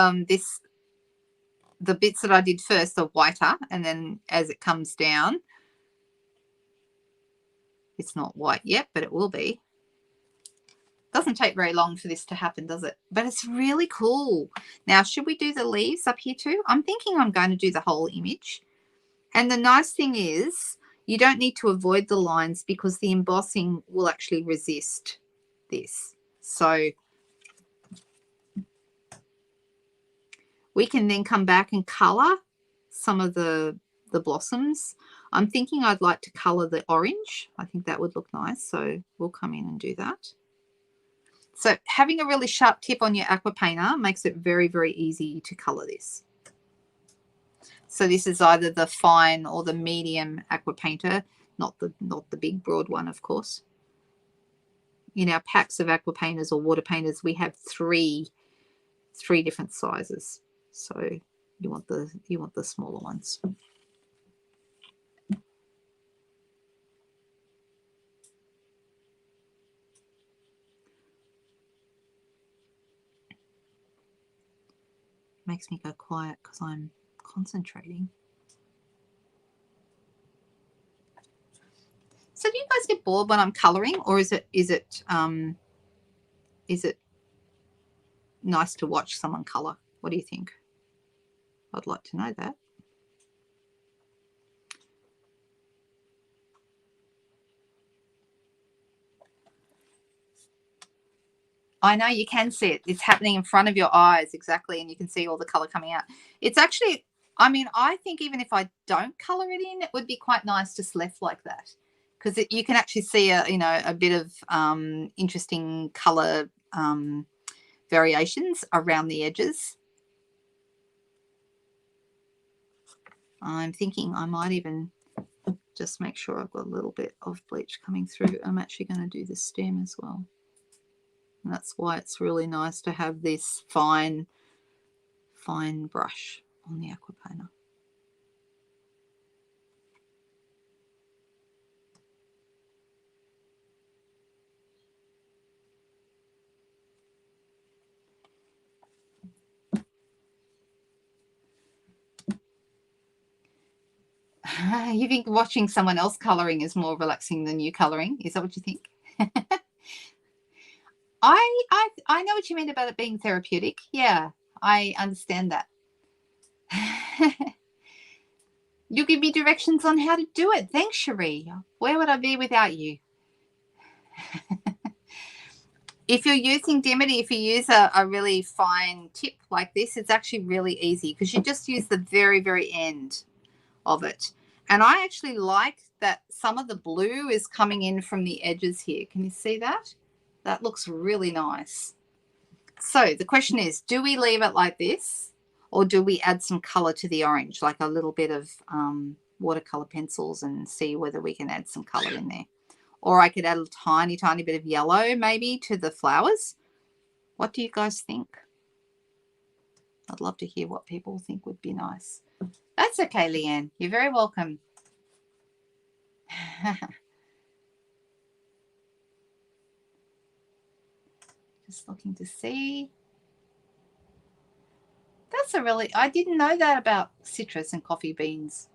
[SPEAKER 1] the bits that I did first are whiter, and then as it comes down, it's not white yet, but it will be. Doesn't take very long for this to happen, does it? But it's really cool. Now, should we do the leaves up here too? I'm thinking I'm going to do the whole image. And the nice thing is you don't need to avoid the lines because the embossing will actually resist this. So we can then come back and colour some of the blossoms. I'm thinking I'd like to colour the orange. I think that would look nice. So we'll come in and do that. So having a really sharp tip on your aqua painter makes it very, very easy to colour this. So this is either the fine or the medium aqua painter, not the big broad one, of course. In our packs of aqua painters or water painters, we have three different sizes. So you want the smaller ones. Makes me go quiet because I'm concentrating. So do you guys get bored when I'm coloring, or is it nice to watch someone color? What do you think? I'd like to know that. I know you can see it. It's happening in front of your eyes, exactly, and you can see all the color coming out. It's actually, I mean, I think even if I don't color it in, it would be quite nice just left like that, because you can actually see a bit of interesting color variations around the edges. I'm thinking I might even just make sure I've got a little bit of bleach coming through. I'm actually going to do the stem as well. And that's why it's really nice to have this fine brush on the aqua painter. You think watching someone else colouring is more relaxing than you colouring? Is that what you think? I know what you mean about it being therapeutic. Yeah, I understand that. You give me directions on how to do it. Thanks, Cherie. Where would I be without you? If you're using Dimity, if you use a really fine tip like this, it's actually really easy because you just use the very, very end of it. And I actually like that some of the blue is coming in from the edges here. Can you see that? That looks really nice. So the question is, do we leave it like this, or do we add some color to the orange, like a little bit of watercolor pencils, and see whether we can add some color in there? Or I could add a tiny, tiny bit of yellow maybe to the flowers. What do you guys think? I'd love to hear what people think would be nice. That's okay, Leanne. You're very welcome. Just looking to see. That's a really, I didn't know that about citrus and coffee beans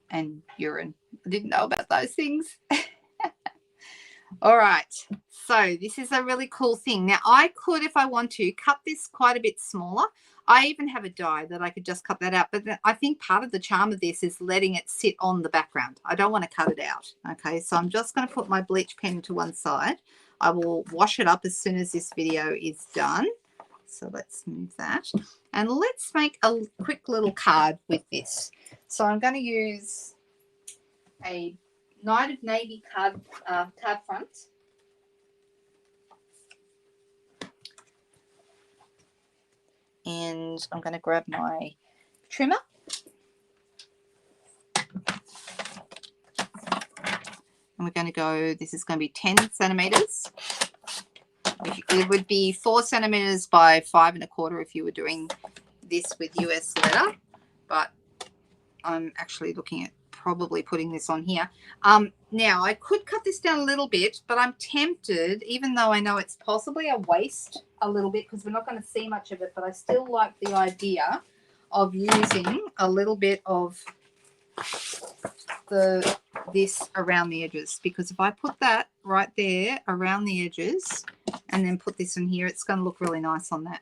[SPEAKER 1] and urine. I didn't know about those things. All right, so this is a really cool thing. Now, I could, if I want to, cut this quite a bit smaller. I even have a die that I could just cut that out, but I think part of the charm of this is letting it sit on the background. I don't want to cut it out, okay? So I'm just going to put my bleach pen to one side. I will wash it up as soon as this video is done. So let's move that. And let's make a quick little card with this. So I'm going to use a Night of Navy card front. And I'm going to grab my trimmer. And we're going to go, this is going to be 10 centimeters. It would be 4 centimeters by 5 1/4 if you were doing this with US leather. But I'm actually looking at probably putting this on here. Now, I could cut this down a little bit, but I'm tempted, even though I know it's possibly a waste a little bit because we're not going to see much of it, but I still like the idea of using a little bit of this around the edges, because if I put that right there around the edges and then put this in here, it's going to look really nice on that.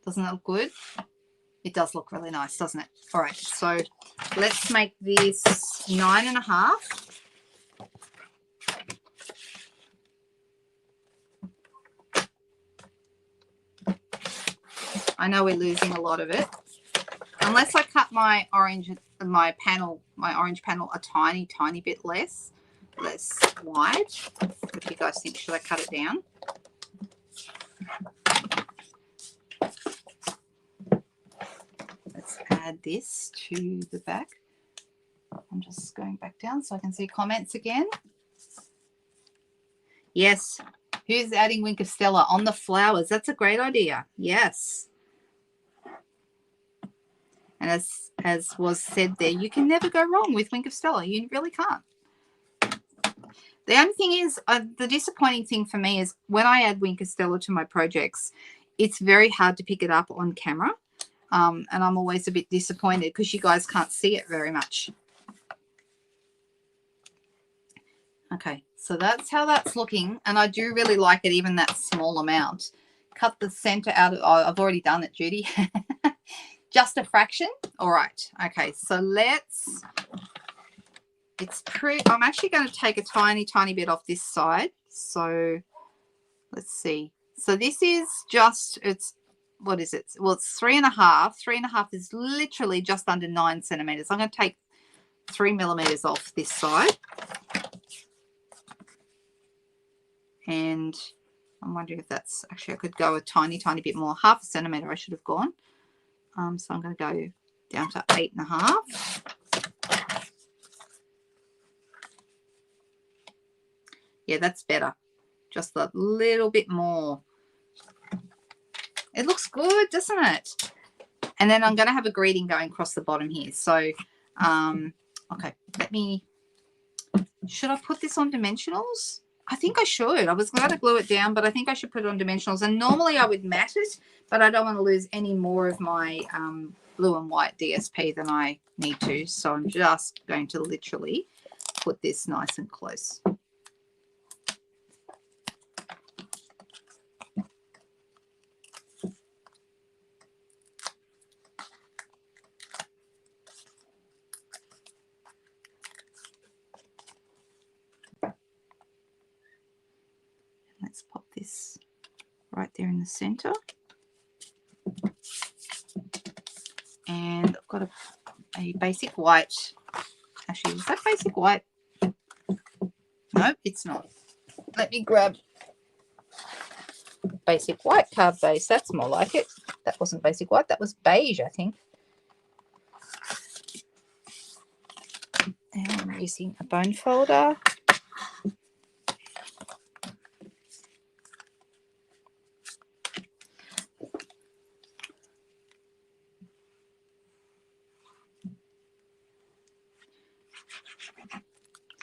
[SPEAKER 1] Doesn't that look good? It does look really nice, doesn't it? All right, so let's make this 9 1/2. I know we're losing a lot of it. Unless I cut my orange panel a tiny, tiny bit less wide. What do you guys think? Should I cut it down? Let's add this to the back. I'm just going back down so I can see comments again. Yes. Who's adding Wink of Stella on the flowers? That's a great idea. Yes. And as was said there, you can never go wrong with Wink of Stella. You really can't. The only thing is, the disappointing thing for me is when I add Wink of Stella to my projects, it's very hard to pick it up on camera. And I'm always a bit disappointed because you guys can't see it very much. Okay, so that's how that's looking. And I do really like it, even that small amount. Cut the center out. I've already done it, Judy. Just a fraction. All right. Okay, so I'm actually going to take a tiny, tiny bit off this side. So let's see. So this is just, what is it? Well, it's 3 1/2. 3 1/2 is literally just under 9 centimeters. I'm going to take 3 millimeters off this side. And I'm wondering if that's, actually I could go a tiny, tiny bit more. 1/2 centimeter I should have gone. So I'm going to go down to 8 1/2. Yeah, that's better. Just a little bit more. It looks good, doesn't it? And then I'm going to have a greeting going across the bottom here. So, okay, should I put this on dimensionals? I think I should. I was going to glue it down, but I think I should put it on dimensionals. And normally I would mat it, but I don't want to lose any more of my blue and white DSP than I need to. So I'm just going to literally put this nice and close. Let's pop this right there in the center. And I've got a basic white. Actually, is that basic white? No, it's not. Let me grab basic white card base. That's more like it. That wasn't basic white. That was beige, I think. And I'm using a bone folder.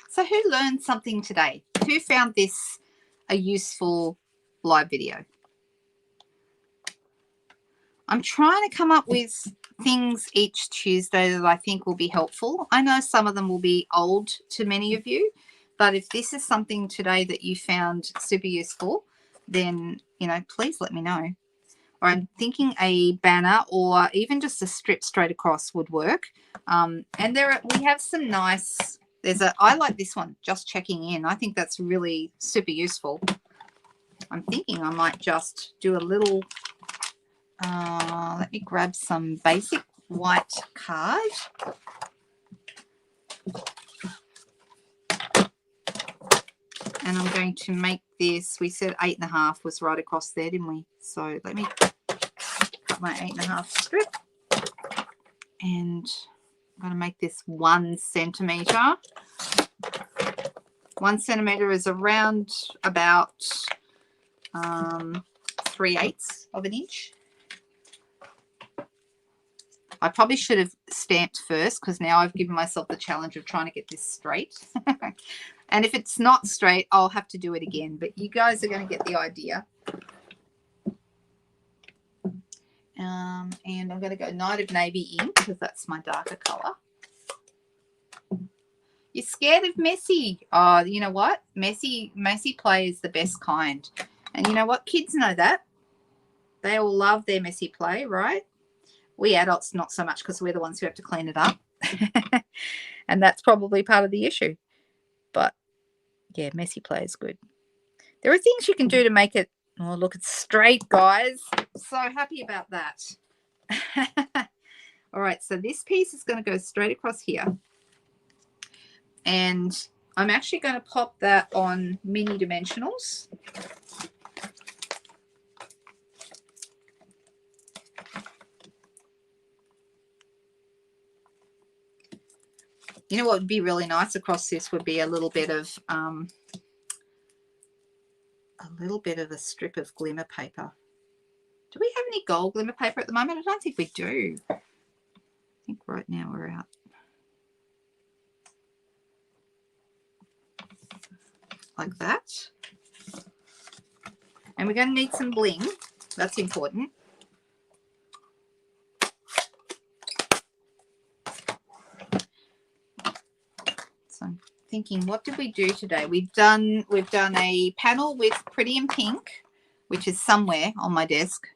[SPEAKER 1] So who learned something today? Who found this a useful live video? I'm trying to come up with things each Tuesday that I think will be helpful. I know some of them will be old to many of you, But if this is something today that you found super useful, then, you know, please let me know. Or I'm thinking a banner or even just a strip straight across would work. And we have some nice, I like this one, just checking in. I think that's really super useful. I'm thinking I might just do a little, let me grab some basic white card. And I'm going to make this, we said 8.5 was right across there, didn't we? So let me cut my 8.5 strip. And I'm going to make this 1 centimetre. 1 centimetre is around about 3/8 of an inch. I probably should have stamped first because now I've given myself the challenge of trying to get this straight. And if it's not straight, I'll have to do it again. But you guys are going to get the idea. And I'm going to go Night of Navy ink because that's my darker colour. You're scared of messy. Oh, you know what? Messy play is the best kind. And you know what? Kids know that. They all love their messy play, right? We adults, not so much because we're the ones who have to clean it up. And that's probably part of the issue. But, yeah, messy play is good. There are things you can do to make it, oh, look, it's straight, guys. So happy about that. All right, so this piece is going to go straight across here. And I'm actually going to pop that on mini dimensionals. You know what would be really nice across this would be a little bit of a strip of glimmer paper. Do we have any gold glimmer paper at the moment? I don't think we do. I think right now we're out. Like that. And we're going to need some bling. That's important. So I'm thinking, what did we do today? We've done a panel with Pretty in Pink, which is somewhere on my desk.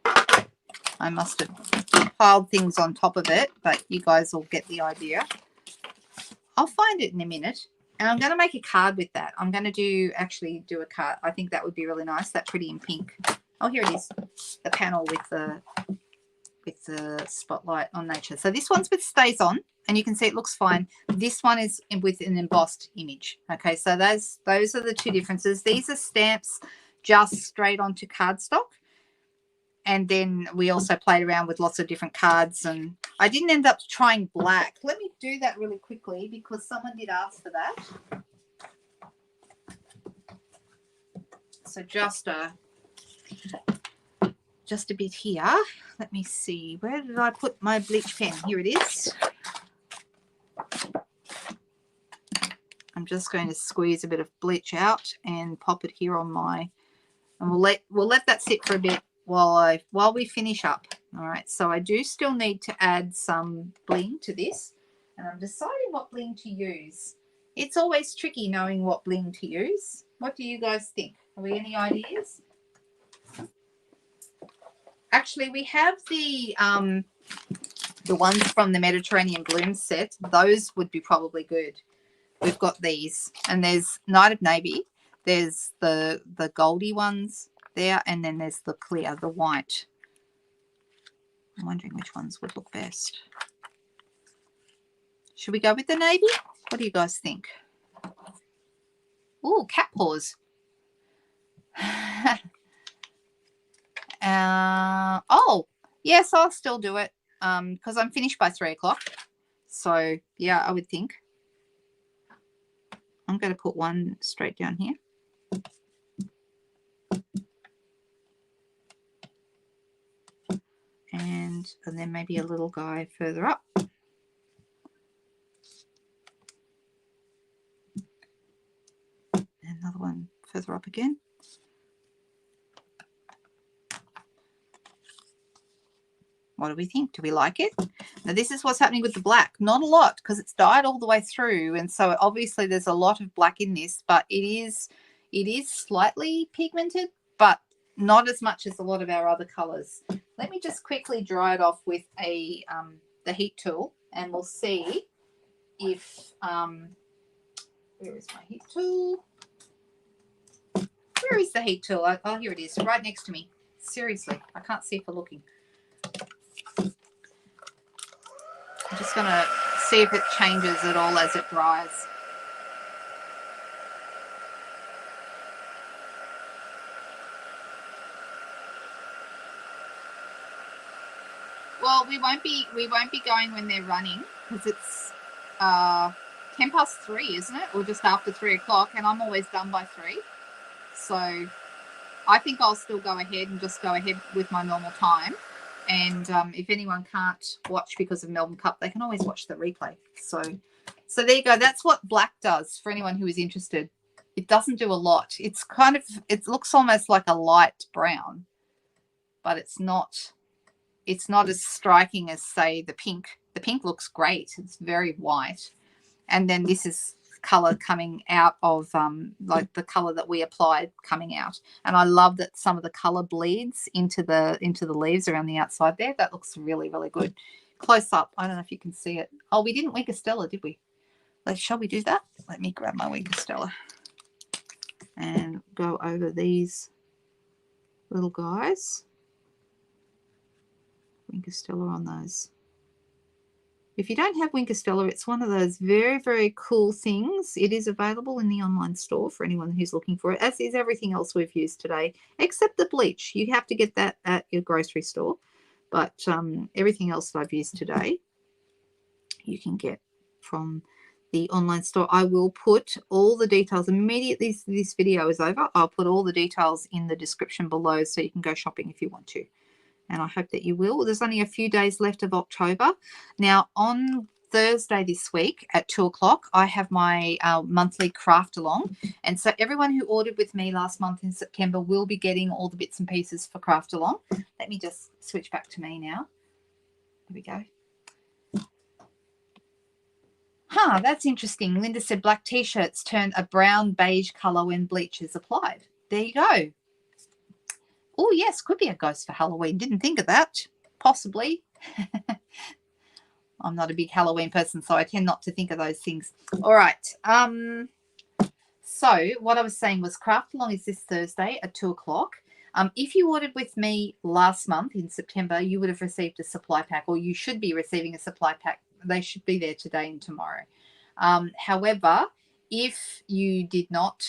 [SPEAKER 1] I must have piled things on top of it, but you guys will get the idea. I'll find it in a minute. And I'm going to make a card with that. I'm going to actually do a card. I think that would be really nice, that Pretty in Pink. Oh, here it is, the panel with the spotlight on nature. So this one's with stays on, and you can see it looks fine. This one is with an embossed image. Okay, so those are the two differences. These are stamps just straight onto cardstock. And then we also played around with lots of different cards, and I didn't end up trying black. Let me do that really quickly because someone did ask for that. So just a bit here. Let me see. Where did I put my bleach pen? Here it is. I'm just going to squeeze a bit of bleach out and pop it here on my, and we'll let that sit for a bit while we finish up. All right, so I do still need to add some bling to this, and I'm deciding what bling to use. It's always tricky knowing what bling to use. What do you guys think? Have we any ideas? Actually, we have the ones from the Mediterranean Bloom set. Those would be probably good. We've got these, and there's Night of Navy. There's the goldy ones there, and then there's the clear, the white. I'm wondering which ones would look best. Should we go with the navy? What do you guys think? Ooh, cat paws. Oh, yes, I'll still do it because I'm finished by 3 o'clock. So, yeah, I would think. I'm going to put one straight down here. And then maybe a little guy further up. And another one further up again. What do we think? Do we like it? Now, this is what's happening with the black. Not a lot because it's dyed all the way through. And so obviously there's a lot of black in this, but it is slightly pigmented, but not as much as a lot of our other colors. Let me just quickly dry it off with the heat tool, and we'll see if, where is my heat tool? Where is the heat tool? Oh, here it is, right next to me. Seriously, I can't see for looking. I'm just going to see if it changes at all as it dries. Well, we won't be going when they're running because it's 3:10, isn't it? Or just after 3 o'clock, and I'm always done by 3. So I think I'll still go ahead and just go ahead with my normal time. And if anyone can't watch because of Melbourne Cup, they can always watch the replay. So there you go. That's what black does for anyone who is interested. It doesn't do a lot. It's kind of, it looks almost like a light brown, but it's not as striking as, say, the pink. The pink looks great. It's very white. And then this is color coming out of like the color that we applied coming out. And I love that some of the color bleeds into the leaves around the outside there. That looks really, really good. Close up. I don't know if you can see it. Oh, we didn't Wink Stella, did we? Shall we do that? Let me grab my Wink Stella and go over these little guys. Wink Stella on those. If you don't have Wink Stella, it's one of those very, very cool things. It is available in the online store for anyone who's looking for it, as is everything else we've used today, except the bleach. You have to get that at your grocery store. But everything else that I've used today, you can get from the online store. I will put all the details immediately this video is over. I'll put all the details in the description below so you can go shopping if you want to. And I hope that you will. There's only a few days left of October. Now, on Thursday this week at 2 o'clock, I have my monthly craft along. And so everyone who ordered with me last month in September will be getting all the bits and pieces for craft along. Let me just switch back to me now. There we go. That's interesting. Linda said black T-shirts turn a brown beige color when bleach is applied. There you go. Oh, yes, could be a ghost for Halloween. Didn't think of that. Possibly. I'm not a big Halloween person, so I tend not to think of those things. All right. So what I was saying was craft along is this Thursday at 2 o'clock. If you ordered with me last month in September, you would have received a supply pack, or you should be receiving a supply pack. They should be there today and tomorrow. However, if you did not,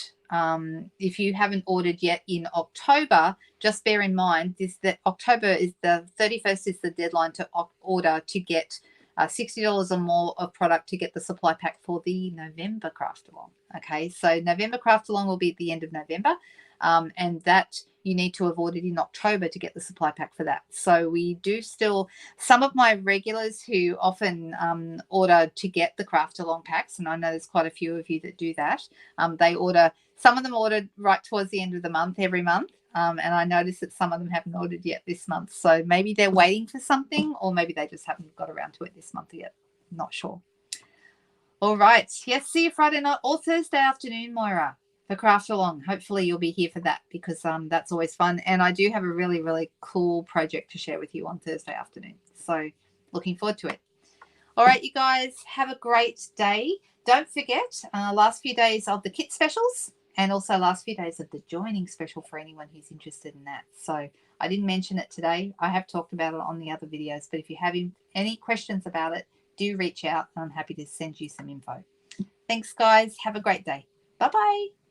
[SPEAKER 1] if you haven't ordered yet in October, just bear in mind that October is the 31st is the deadline to order to get $60 or more of product to get the supply pack for the November craft along. Okay, so November craft along will be at the end of November, and that you need to have ordered in October to get the supply pack for that. So we do still, some of my regulars who often order to get the craft along packs, and I know there's quite a few of you that do that, they order, some of them ordered right towards the end of the month every month. And I noticed that some of them haven't ordered yet this month. So maybe they're waiting for something, or maybe they just haven't got around to it this month yet. Not sure. All right. Yes, see you Friday night or Thursday afternoon, Moira, for craft along. Hopefully you'll be here for that, because that's always fun. And I do have a really, really cool project to share with you on Thursday afternoon. So looking forward to it. All right, you guys, have a great day. Don't forget, last few days of the kit specials, and also last few days of the joining special for anyone who's interested in that. So I didn't mention it today. I have talked about it on the other videos, but if you have any questions about it, do reach out. I'm happy to send you some info. Thanks, guys. Have a great day. Bye-bye.